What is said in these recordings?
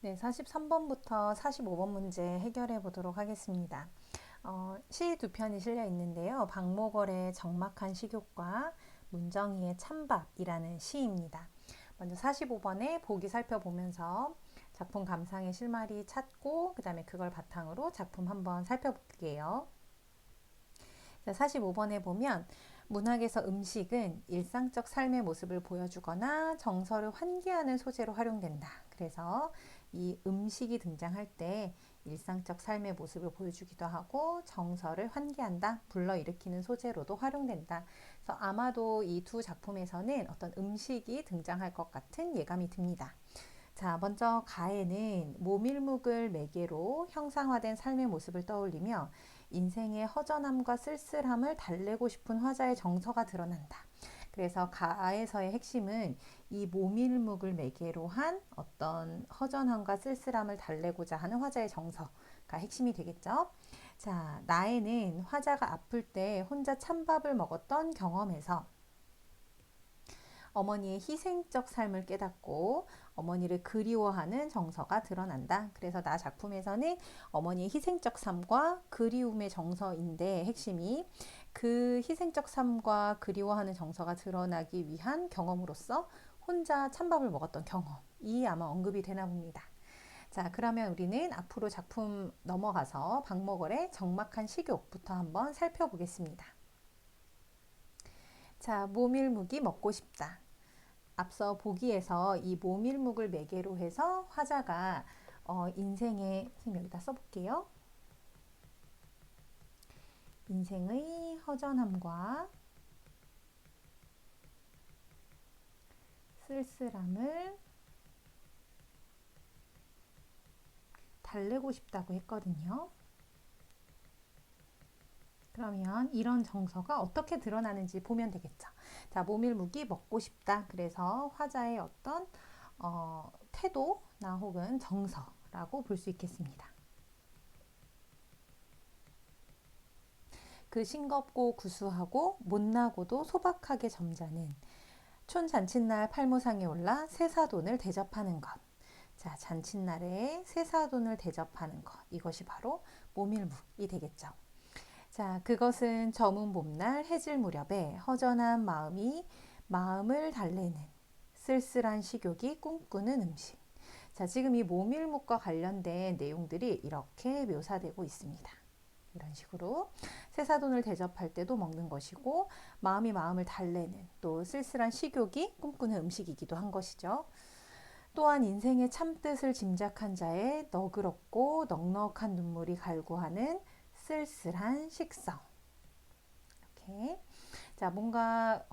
네, 43번부터 45번 문제 해결해 보도록 하겠습니다. 시 두 편이 실려 있는데요. 박목월의 적막한 식욕과 문정희의 찬밥이라는 시입니다. 먼저 45번에 보기 살펴보면서 작품 감상의 실마리 찾고 그 다음에 그걸 바탕으로 작품 한번 살펴볼게요. 45번에 보면 문학에서 음식은 일상적 삶의 모습을 보여주거나 정서를 환기하는 소재로 활용된다. 그래서 이 음식이 등장할 때 일상적 삶의 모습을 보여주기도 하고 정서를 환기한다, 불러일으키는 소재로도 활용된다. 그래서 아마도 이 두 작품에서는 어떤 음식이 등장할 것 같은 예감이 듭니다. 자, 먼저 가에는 모밀묵을 매개로 형상화된 삶의 모습을 떠올리며 인생의 허전함과 쓸쓸함을 달래고 싶은 화자의 정서가 드러난다. 그래서 가에서의 핵심은 이 모밀묵을 매개로 한 어떤 허전함과 쓸쓸함을 달래고자 하는 화자의 정서가 핵심이 되겠죠. 자, 나에는 화자가 아플 때 혼자 찬밥을 먹었던 경험에서 어머니의 희생적 삶을 깨닫고 어머니를 그리워하는 정서가 드러난다. 그래서 나 작품에서는 어머니의 희생적 삶과 그리움의 정서인데 핵심이 그 희생적 삶과 그리워하는 정서가 드러나기 위한 경험으로서 혼자 찬밥을 먹었던 경험이 아마 언급이 되나 봅니다. 자, 그러면 우리는 앞으로 작품 넘어가서 박목월의 적막한 식욕부터 한번 살펴보겠습니다. 자, 모밀묵이 먹고 싶다. 앞서 보기에서 이 모밀묵을 매개로 해서 화자가 인생의, 선생님 여기다 써볼게요. 인생의 허전함과 쓸쓸함을 달래고 싶다고 했거든요. 그러면 이런 정서가 어떻게 드러나는지 보면 되겠죠. 자, 모밀묵이 먹고 싶다. 그래서 화자의 어떤 태도나 혹은 정서라고 볼 수 있겠습니다. 그 싱겁고 구수하고 못나고도 소박하게 점잖은 촌잔칫날 팔무상에 올라 새사돈을 대접하는 것. 자, 잔칫날에 새사돈을 대접하는 것. 이것이 바로 모밀묵이 되겠죠. 자, 그것은 저문 봄날 해질 무렵에 허전한 마음이 마음을 달래는 쓸쓸한 식욕이 꿈꾸는 음식. 자, 지금 이 모밀묵과 관련된 내용들이 이렇게 묘사되고 있습니다. 이런 식으로 새사돈을 대접할 때도 먹는 것이고 마음이 마음을 달래는 또 쓸쓸한 식욕이 꿈꾸는 음식이기도 한 것이죠. 또한 인생의 참뜻을 짐작한 자의 너그럽고 넉넉한 눈물이 갈구하는 쓸쓸한 식성. 이렇게 자, 뭔가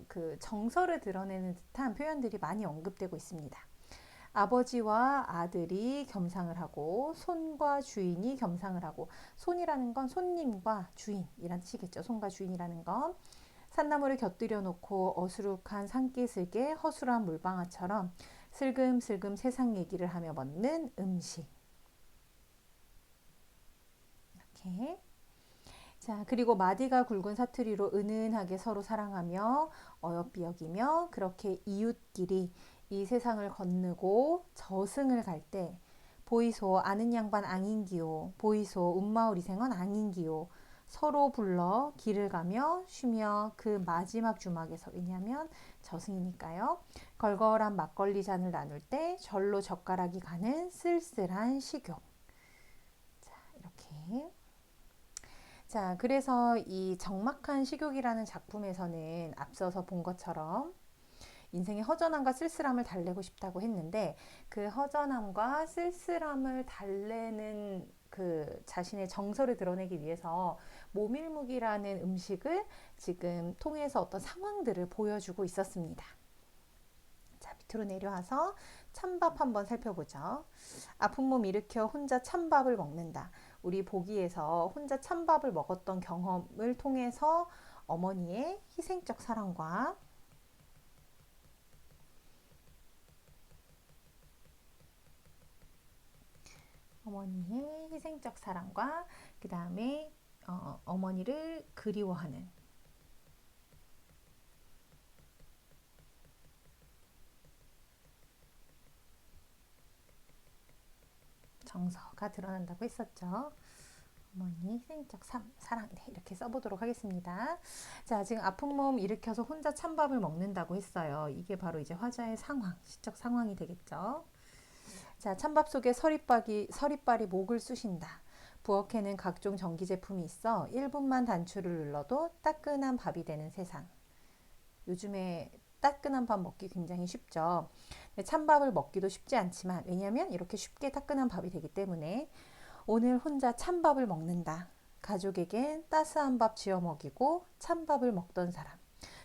그 정서를 드러내는 듯한 표현들이 많이 언급되고 있습니다. 아버지와 아들이 겸상을 하고 손과 주인이 겸상을 하고, 손이라는 건 손님과 주인이란 뜻이겠죠. 손과 주인이라는 건 산나물을 곁들여 놓고 어수룩한 산기슭에 허술한 물방아처럼 슬금슬금 세상 얘기를 하며 먹는 음식. 이렇게. 자, 그리고 마디가 굵은 사투리로 은은하게 서로 사랑하며 어여삐 여기며 그렇게 이웃끼리 이 세상을 건너고 저승을 갈 때 보이소 아는 양반 앙인기요 보이소 운마을 이생은 앙인기요 서로 불러 길을 가며 쉬며 그 마지막 주막에서, 왜냐하면 저승이니까요, 걸걸한 막걸리 잔을 나눌 때 절로 젓가락이 가는 쓸쓸한 식욕. 자, 이렇게. 자, 그래서 이 적막한 식욕이라는 작품에서는 앞서서 본 것처럼 인생의 허전함과 쓸쓸함을 달래고 싶다고 했는데, 그 허전함과 쓸쓸함을 달래는 그 자신의 정서를 드러내기 위해서 모밀묵이라는 음식을 지금 통해서 어떤 상황들을 보여주고 있었습니다. 자, 밑으로 내려와서 찬밥 한번 살펴보죠. 아픈 몸 일으켜 혼자 찬밥을 먹는다. 우리 보기에서 혼자 찬밥을 먹었던 경험을 통해서 어머니의 희생적 사랑과 어머니의 희생적 사랑과 그 다음에 어머니를 그리워하는, 정서가 드러난다고 했었죠. 어머니 희생적 사랑, 네, 이렇게 써보도록 하겠습니다. 자, 지금 아픈 몸 일으켜서 혼자 찬밥을 먹는다고 했어요. 이게 바로 이제 화자의 상황, 시적 상황이 되겠죠. 자, 찬밥 속에 서리빨이 목을 쑤신다. 부엌에는 각종 전기 제품이 있어 1분만 단추를 눌러도 따끈한 밥이 되는 세상. 요즘에 따끈한 밥 먹기 굉장히 쉽죠. 찬밥을 먹기도 쉽지 않지만, 왜냐하면 이렇게 쉽게 따끈한 밥이 되기 때문에 오늘 혼자 찬밥을 먹는다. 가족에겐 따스한 밥 지어 먹이고 찬밥을 먹던 사람.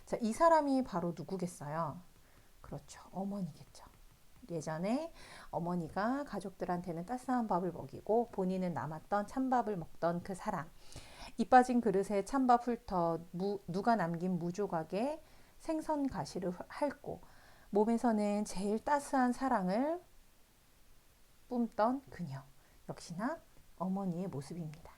자, 이 사람이 바로 누구겠어요? 그렇죠. 어머니겠죠. 예전에 어머니가 가족들한테는 따스한 밥을 먹이고 본인은 남았던 찬밥을 먹던 그 사람. 이 빠진 그릇에 찬밥 훑어 누가 남긴 무조각에 생선 가시를 핥고 몸에서는 제일 따스한 사랑을 뿜던 그녀. 역시나 어머니의 모습입니다.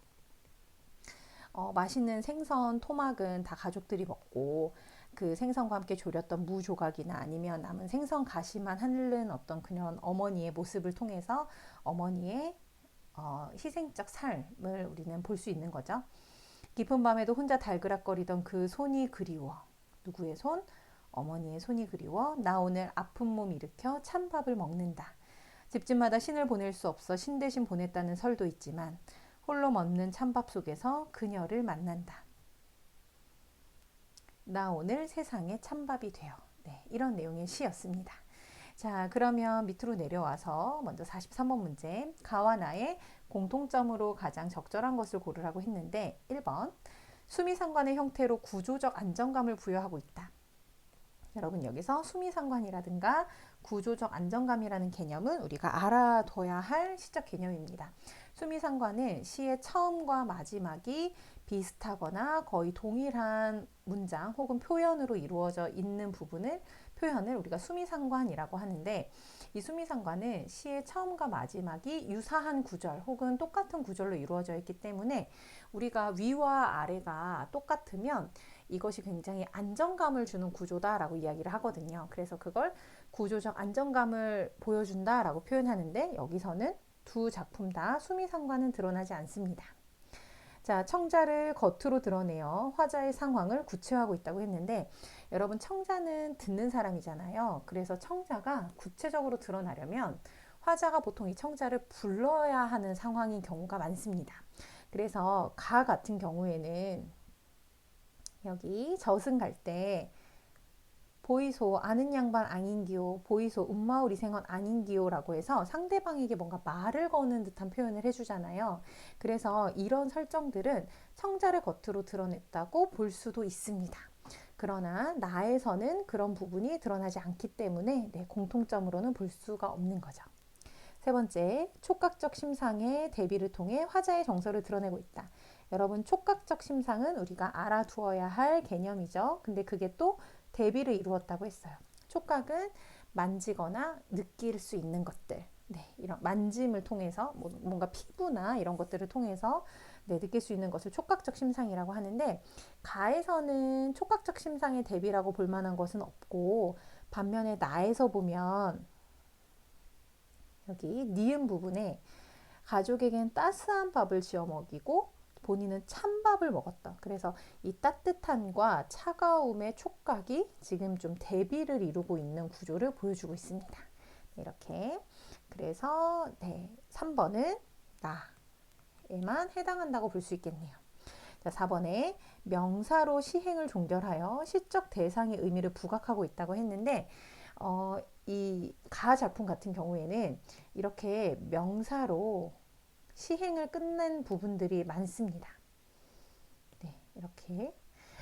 맛있는 생선 토막은 다 가족들이 먹고 그 생선과 함께 졸였던 무 조각이나 아니면 남은 생선 가시만 하는 어떤 그런 어머니의 모습을 통해서 어머니의 희생적 삶을 우리는 볼 수 있는 거죠. 깊은 밤에도 혼자 달그락거리던 그 손이 그리워. 누구의 손? 어머니의 손이 그리워. 나 오늘 아픈 몸 일으켜 찬밥을 먹는다. 집집마다 신을 보낼 수 없어 신 대신 보냈다는 설도 있지만 홀로 먹는 찬밥 속에서 그녀를 만난다. 나 오늘 세상에 찬밥이 되어. 네, 이런 내용의 시였습니다. 자, 그러면 밑으로 내려와서 먼저 43번 문제. 가와 나의 공통점으로 가장 적절한 것을 고르라고 했는데 1번 수미상관의 형태로 구조적 안정감을 부여하고 있다. 여러분, 여기서 수미상관이라든가 구조적 안정감이라는 개념은 우리가 알아둬야 할 시적 개념입니다. 수미상관은 시의 처음과 마지막이 비슷하거나 거의 동일한 문장 혹은 표현으로 이루어져 있는 표현을 우리가 수미상관이라고 하는데, 이 수미상관은 시의 처음과 마지막이 유사한 구절 혹은 똑같은 구절로 이루어져 있기 때문에 우리가 위와 아래가 똑같으면 이것이 굉장히 안정감을 주는 구조다라고 이야기를 하거든요. 그래서 그걸 구조적 안정감을 보여준다라고 표현하는데, 여기서는 두 작품 다 수미상관은 드러나지 않습니다. 자, 청자를 겉으로 드러내어 화자의 상황을 구체화하고 있다고 했는데, 여러분, 청자는 듣는 사람이잖아요. 그래서 청자가 구체적으로 드러나려면 화자가 보통 이 청자를 불러야 하는 상황인 경우가 많습니다. 그래서 가 같은 경우에는 여기 저승 갈 때 보이소 아는 양반 아닌기요, 보이소 음마오리 생언 아닌기요 라고 해서 상대방에게 뭔가 말을 거는 듯한 표현을 해주잖아요. 그래서 이런 설정들은 청자를 겉으로 드러냈다고 볼 수도 있습니다. 그러나 나에서는 그런 부분이 드러나지 않기 때문에 공통점으로는 볼 수가 없는 거죠. 세 번째, 촉각적 심상의 대비를 통해 화자의 정서를 드러내고 있다. 여러분, 촉각적 심상은 우리가 알아두어야 할 개념이죠. 근데 그게 또 대비를 이루었다고 했어요. 촉각은 만지거나 느낄 수 있는 것들, 이런 만짐을 통해서 뭔가 피부나 이런 것들을 통해서 느낄 수 있는 것을 촉각적 심상이라고 하는데, 가에서는 촉각적 심상의 대비라고 볼 만한 것은 없고, 반면에 나에서 보면 여기 니은 부분에 가족에겐 따스한 밥을 지어 먹이고 본인은 찬밥을 먹었다. 그래서 이 따뜻함과 차가움의 촉각이 지금 좀 대비를 이루고 있는 구조를 보여주고 있습니다. 이렇게. 그래서 3번은 나에만 해당한다고 볼 수 있겠네요. 자, 4번에 명사로 시행을 종결하여 시적 대상의 의미를 부각하고 있다고 했는데, 이 가 작품 같은 경우에는 이렇게 명사로 시행을 끝낸 부분들이 많습니다. 이렇게.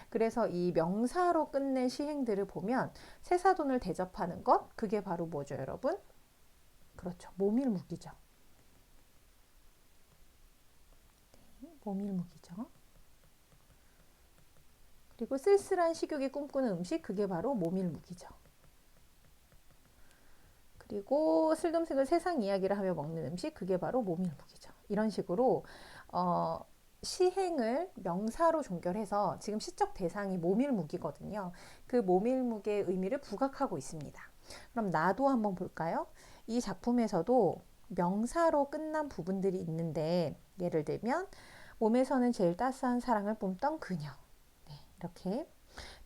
그래서 이 명사로 끝낸 시행들을 보면 세사돈을 대접하는 것, 그게 바로 뭐죠, 여러분? 그렇죠. 모밀묵이죠. 모밀묵이죠. 그리고 쓸쓸한 식욕이 꿈꾸는 음식, 그게 바로 모밀묵이죠. 그리고 슬금슬금 세상 이야기를 하며 먹는 음식, 그게 바로 모밀묵이죠. 이런 식으로 시행을 명사로 종결해서 지금 시적 대상이 모밀묵이거든요. 그 모밀묵의 의미를 부각하고 있습니다. 그럼 나도 한번 볼까요? 이 작품에서도 명사로 끝난 부분들이 있는데, 예를 들면 몸에서는 제일 따스한 사랑을 뿜던 그녀, 네, 이렇게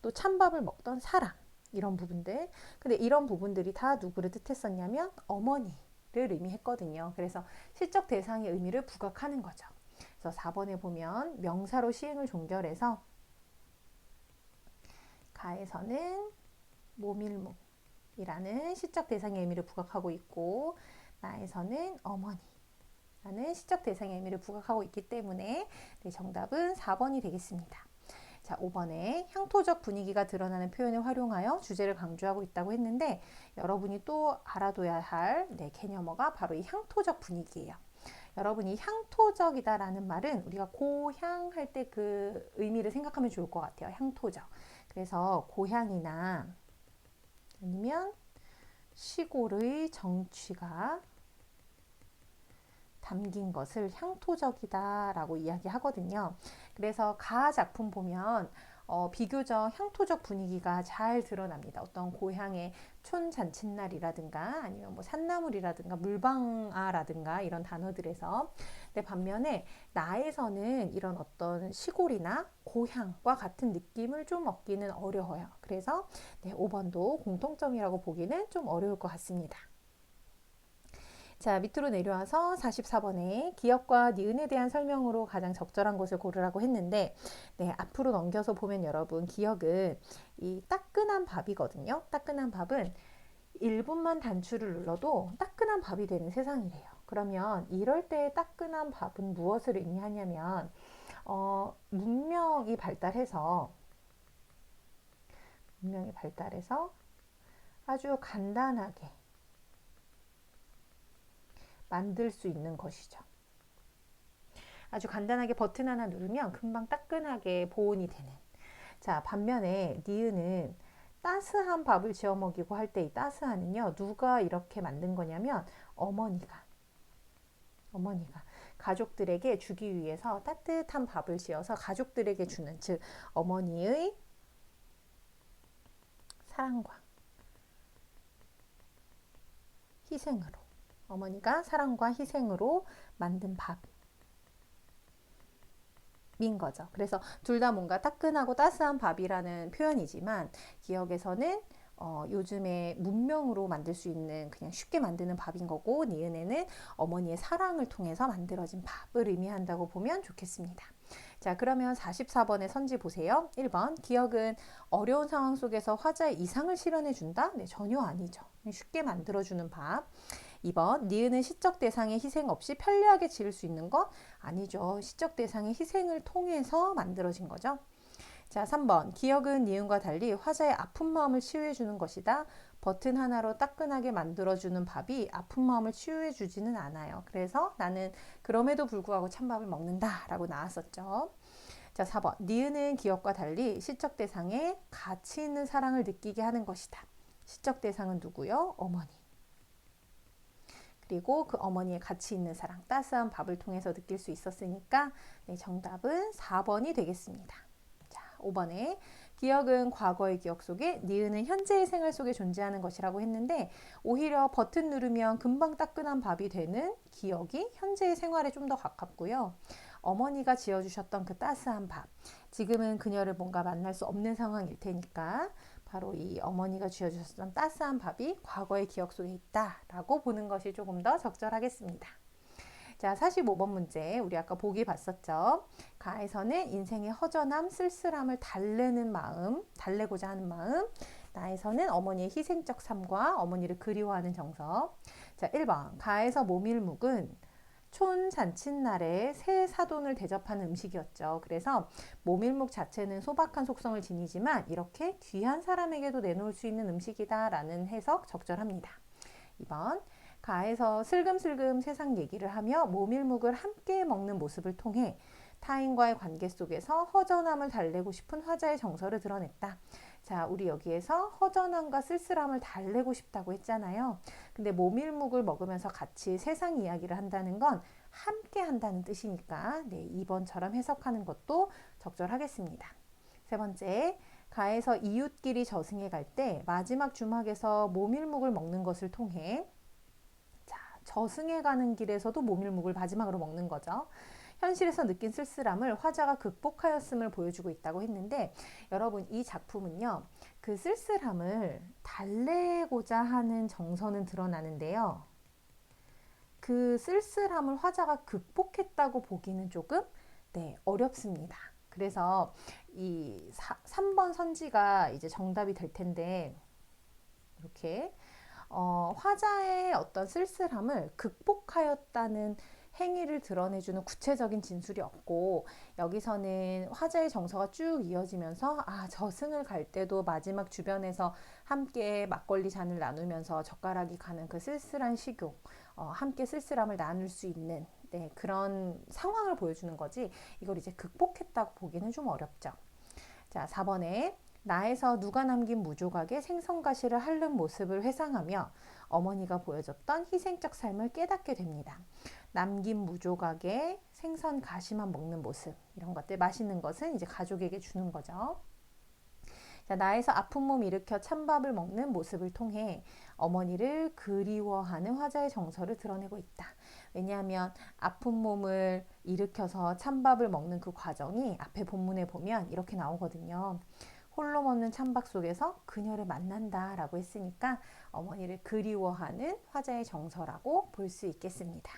또 찬밥을 먹던 사랑, 이런 부분들. 근데 이런 부분들이 다 누구를 뜻했었냐면 어머니를 의미했거든요. 그래서 시적 대상의 의미를 부각하는 거죠. 그래서 4번에 보면 명사로 시행을 종결해서 가에서는 모밀묵이라는 시적 대상의 의미를 부각하고 있고, 나에서는 어머니라는 시적 대상의 의미를 부각하고 있기 때문에 네, 정답은 4번이 되겠습니다. 자, 5번에 향토적 분위기가 드러나는 표현을 활용하여 주제를 강조하고 있다고 했는데, 여러분이 또 알아둬야 할 네, 개념어가 바로 이 향토적 분위기예요. 여러분이 향토적이다라는 말은 우리가 고향 할 때 그 의미를 생각하면 좋을 것 같아요. 향토적. 그래서 고향이나 아니면 시골의 정취가 담긴 것을 향토적이다라고 이야기하거든요. 그래서 가 작품 보면 비교적 향토적 분위기가 잘 드러납니다. 어떤 고향의 촌잔칫날이라든가 아니면 뭐 산나물이라든가 물방아라든가 이런 단어들에서. 근데 반면에 나에서는 이런 어떤 시골이나 고향과 같은 느낌을 좀 얻기는 어려워요. 그래서 네, 5번도 공통점이라고 보기는 좀 어려울 것 같습니다. 자, 밑으로 내려와서 44번에 기억과 니은에 대한 설명으로 가장 적절한 것을 고르라고 했는데, 네, 앞으로 넘겨서 보면 여러분, 기억은 이 따끈한 밥이거든요. 따끈한 밥은 1분만 단추를 눌러도 따끈한 밥이 되는 세상이래요. 그러면 이럴 때 따끈한 밥은 무엇을 의미하냐면 문명이 발달해서 아주 간단하게 만들 수 있는 것이죠. 아주 간단하게 버튼 하나 누르면 금방 따끈하게 보온이 되는. 자, 반면에 니은은 따스한 밥을 지어 먹이고 할 때 이 따스한은요, 누가 이렇게 만든 거냐면 어머니가 가족들에게 주기 위해서 따뜻한 밥을 지어서 가족들에게 주는, 즉 어머니의 사랑과 희생으로, 어머니가 사랑과 희생으로 만든 밥인 거죠. 그래서 둘 다 뭔가 따끈하고 따스한 밥이라는 표현이지만, 기억에서는 요즘에 문명으로 만들 수 있는 그냥 쉽게 만드는 밥인 거고, 니은에는 어머니의 사랑을 통해서 만들어진 밥을 의미한다고 보면 좋겠습니다. 자, 그러면 44번의 선지 보세요. 1번, 기억은 어려운 상황 속에서 화자의 이상을 실현해 준다? 네, 전혀 아니죠. 쉽게 만들어주는 밥. 2번, 니은은 시적 대상의 희생 없이 편리하게 지을 수 있는 것? 아니죠. 시적 대상의 희생을 통해서 만들어진 거죠. 자, 3번, 기억은 니은과 달리 화자의 아픈 마음을 치유해주는 것이다. 버튼 하나로 따끈하게 만들어주는 밥이 아픈 마음을 치유해주지는 않아요. 그래서 나는 그럼에도 불구하고 찬밥을 먹는다 라고 나왔었죠. 자, 4번, 니은은 기억과 달리 시적 대상에 가치 있는 사랑을 느끼게 하는 것이다. 시적 대상은 누구요? 어머니. 그리고 그 어머니의 가치 있는 사랑, 따스한 밥을 통해서 느낄 수 있었으니까 네, 정답은 4번이 되겠습니다. 자, 5번에 기억은 과거의 기억 속에, 니은은 현재의 생활 속에 존재하는 것이라고 했는데, 오히려 버튼 누르면 금방 따끈한 밥이 되는 기억이 현재의 생활에 좀 더 가깝고요. 어머니가 지어주셨던 그 따스한 밥, 지금은 그녀를 뭔가 만날 수 없는 상황일 테니까 바로 이 어머니가 쥐어주셨던 따스한 밥이 과거의 기억 속에 있다라고 보는 것이 조금 더 적절하겠습니다. 자, 45번 문제, 우리 아까 보기 봤었죠. 가에서는 인생의 허전함, 쓸쓸함을 달래고자 하는 마음. 나에서는 어머니의 희생적 삶과 어머니를 그리워하는 정서. 자, 1번, 가에서 모밀묵은 촌 잔칫날에 새 사돈을 대접하는 음식이었죠. 그래서 모밀묵 자체는 소박한 속성을 지니지만 이렇게 귀한 사람에게도 내놓을 수 있는 음식이다라는 해석 적절합니다. 2번, 가에서 슬금슬금 세상 얘기를 하며 모밀묵을 함께 먹는 모습을 통해 타인과의 관계 속에서 허전함을 달래고 싶은 화자의 정서를 드러냈다. 자, 우리 여기에서 허전함과 쓸쓸함을 달래고 싶다고 했잖아요. 근데 모밀묵을 먹으면서 같이 세상 이야기를 한다는 건 함께 한다는 뜻이니까 네, 2번처럼 해석하는 것도 적절하겠습니다. 세 번째, 가에서 이웃끼리 저승에 갈 때 마지막 주막에서 모밀묵을 먹는 것을 통해, 자, 저승에 가는 길에서도 모밀묵을 마지막으로 먹는 거죠. 현실에서 느낀 쓸쓸함을 화자가 극복하였음을 보여주고 있다고 했는데, 여러분 이 작품은요, 그 쓸쓸함을 달래고자 하는 정서는 드러나는데요. 그 쓸쓸함을 화자가 극복했다고 보기는 조금 어렵습니다. 그래서 이 3번 선지가 이제 정답이 될 텐데, 이렇게 화자의 어떤 쓸쓸함을 극복하였다는 행위를 드러내주는 구체적인 진술이 없고, 여기서는 화자의 정서가 쭉 이어지면서 저승을 갈 때도 마지막 주변에서 함께 막걸리 잔을 나누면서 젓가락이 가는 그 쓸쓸한 식욕, 함께 쓸쓸함을 나눌 수 있는 그런 상황을 보여주는 거지, 이걸 이제 극복했다고 보기는 좀 어렵죠. 자, 4번에 나에서 누가 남긴 무조각의 생선가시를 핥는 모습을 회상하며 어머니가 보여줬던 희생적 삶을 깨닫게 됩니다. 남긴 무조각의 생선 가시만 먹는 모습, 이런 것들, 맛있는 것은 이제 가족에게 주는 거죠. 자, 나에서 아픈 몸 일으켜 찬밥을 먹는 모습을 통해 어머니를 그리워하는 화자의 정서를 드러내고 있다. 왜냐하면 아픈 몸을 일으켜서 찬밥을 먹는 그 과정이 앞에 본문에 보면 이렇게 나오거든요. 홀로 먹는 찬밥 속에서 그녀를 만난다 라고 했으니까 어머니를 그리워하는 화자의 정서라고 볼 수 있겠습니다.